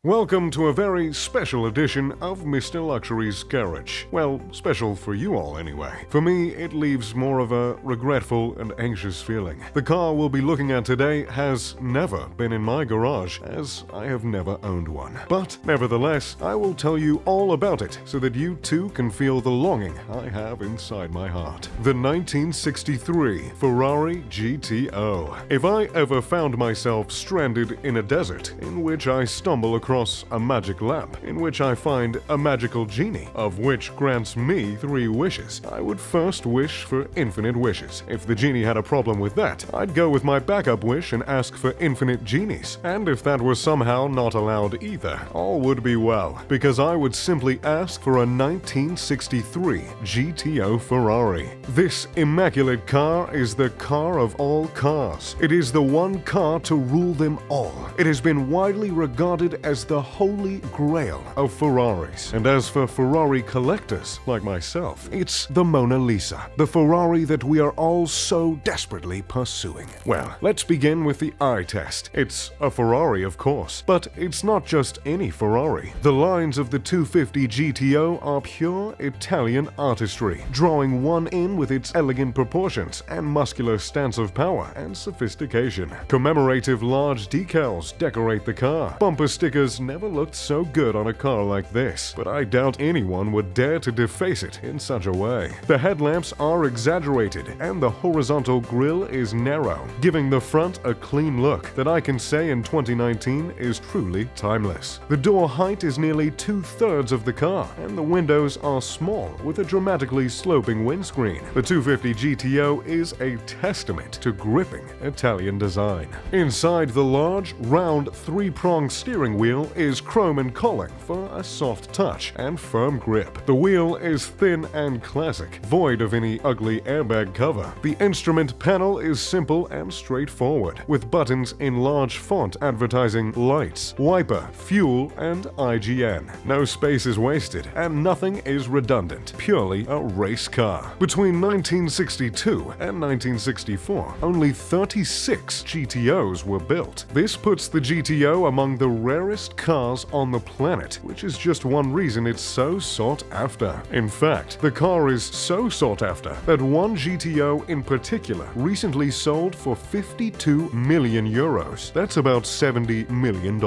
Welcome to a very special edition of Mr. Luxury's Garage. Well, special for you all anyway. For me, it leaves more of a regretful and anxious feeling. The car we'll be looking at today has never been in my garage, as I have never owned one. But nevertheless, I will tell you all about it so that you too can feel the longing I have inside my heart. The 1963 Ferrari GTO. If I ever found myself stranded in a desert in which I stumble across a magic lamp, in which I find a magical genie, of which grants me 3 wishes, I would first wish for infinite wishes. If the genie had a problem with that, I'd go with my backup wish and ask for infinite genies. And if that was somehow not allowed either, all would be well, because I would simply ask for a 1963 GTO Ferrari. This immaculate car is the car of all cars. It is the one car to rule them all. It has been widely regarded as the holy grail of Ferraris. And as for Ferrari collectors like myself, it's the Mona Lisa, the Ferrari that we are all so desperately pursuing. Well, let's begin with the eye test. It's a Ferrari, of course, but it's not just any Ferrari. The lines of the 250 GTO are pure Italian artistry, drawing one in with its elegant proportions and muscular stance of power and sophistication. Commemorative large decals decorate the car. Bumper stickers never looked so good on a car like this, but I doubt anyone would dare to deface it in such a way. The headlamps are exaggerated, and the horizontal grille is narrow, giving the front a clean look that I can say in 2019 is truly timeless. The door height is nearly 2/3 of the car, and the windows are small with a dramatically sloping windscreen. The 250 GTO is a testament to gripping Italian design. Inside, the large, round, 3-pronged steering wheel is chrome and calling for a soft touch and firm grip. The wheel is thin and classic, void of any ugly airbag cover. The instrument panel is simple and straightforward, with buttons in large font advertising lights, wiper, fuel, and IGN. No space is wasted, and nothing is redundant. Purely a race car. Between 1962 and 1964, only 36 GTOs were built. This puts the GTO among the rarest cars on the planet, which is just one reason it's so sought after. In fact, the car is so sought after that one GTO in particular recently sold for 52 million euros. That's about $70 million.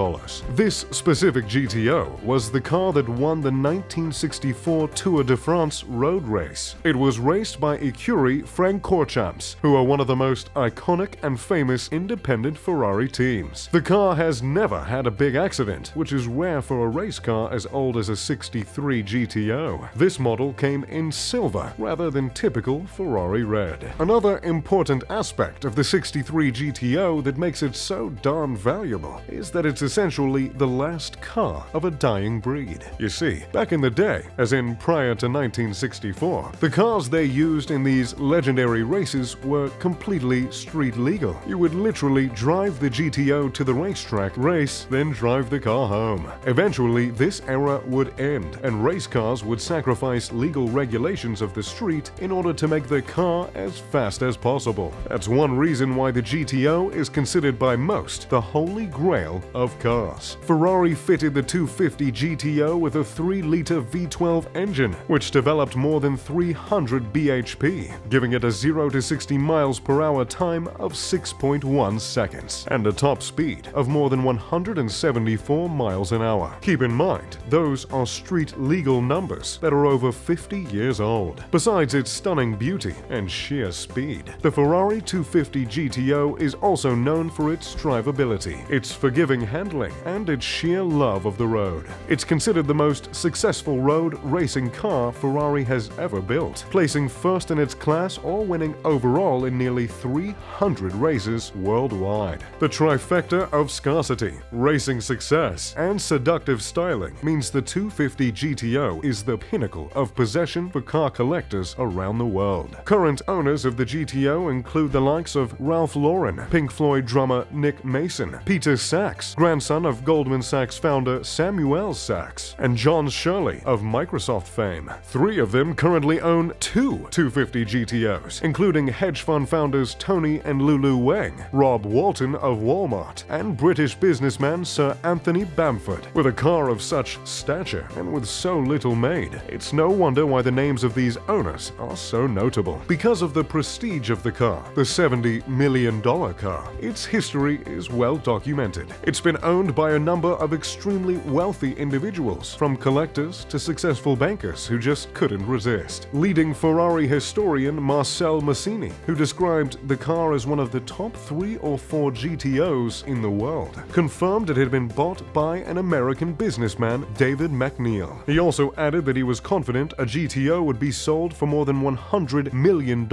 This specific GTO was the car that won the 1964 Tour de France road race. It was raced by Écurie Francorchamps, who are one of the most iconic and famous independent Ferrari teams. The car has never had a big accident, which is rare for a race car as old as a 63 GTO. This model came in silver rather than typical Ferrari red. Another important aspect of the 63 GTO that makes it so darn valuable is that it's essentially the last car of a dying breed. You see, back in the day, as in prior to 1964, the cars they used in these legendary races were completely street legal. You would literally drive the GTO to the racetrack, race, then drive the car home. Eventually, this era would end, and race cars would sacrifice legal regulations of the street in order to make the car as fast as possible. That's one reason why the GTO is considered by most the holy grail of cars. Ferrari fitted the 250 GTO with a 3-liter V12 engine, which developed more than 300 bhp, giving it a 0 to 60 miles per hour time of 6.1 seconds, and a top speed of more than 174 miles an hour. Keep in mind, those are street legal numbers that are over 50 years old. Besides its stunning beauty and sheer speed, the Ferrari 250 GTO is also known for its drivability, its forgiving handling, and its sheer love of the road. It's considered the most successful road racing car Ferrari has ever built, placing first in its class or winning overall in nearly 300 races worldwide. The trifecta of scarcity, racing success, and seductive styling means the 250 GTO is the pinnacle of possession for car collectors around the world. Current owners of the GTO include the likes of Ralph Lauren, Pink Floyd drummer Nick Mason, Peter Sachs, grandson of Goldman Sachs founder Samuel Sachs, and John Shirley of Microsoft fame. 3 of them currently own 2 250 GTOs, including hedge fund founders Tony and Lulu Wang, Rob Walton of Walmart, and British businessman Sir Anthony Anthony Bamford. With a car of such stature and with so little made, it's no wonder why the names of these owners are so notable. Because of the prestige of the car, the $70 million car, its history is well documented. It's been owned by a number of extremely wealthy individuals, from collectors to successful bankers who just couldn't resist. Leading Ferrari historian Marcel Massini, who described the car as one of the top 3 or 4 GTOs in the world, confirmed it had been bought by an American businessman, David McNeil. He also added that he was confident a GTO would be sold for more than $100 million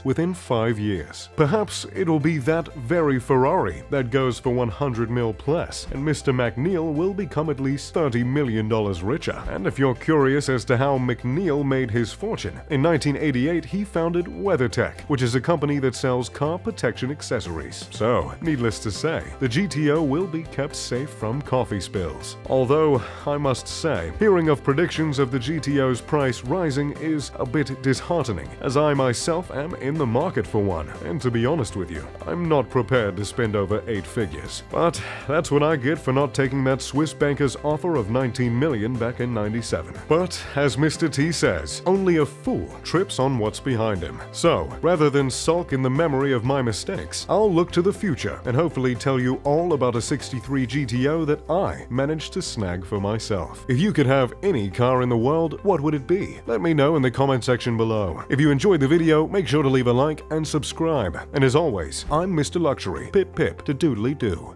within 5 years. Perhaps it'll be that very Ferrari that goes for 100 mil plus, and Mr. McNeil will become at least $30 million richer. And if you're curious as to how McNeil made his fortune, in 1988 he founded WeatherTech, which is a company that sells car protection accessories. So, needless to say, the GTO will be kept safe from coffee spills. Although, I must say, hearing of predictions of the GTO's price rising is a bit disheartening, as I myself am in the market for one, and to be honest with you, I'm not prepared to spend over 8 figures. But that's what I get for not taking that Swiss banker's offer of $19 million back in '97. But, as Mr. T says, only a fool trips on what's behind him. So, rather than sulk in the memory of my mistakes, I'll look to the future and hopefully tell you all about a '63 GTO that I managed to snag for myself. If you could have any car in the world, what would it be? Let me know in the comment section below. If you enjoyed the video, make sure to leave a like and subscribe. And as always, I'm Mr. Luxury. Pip pip to doodly doo.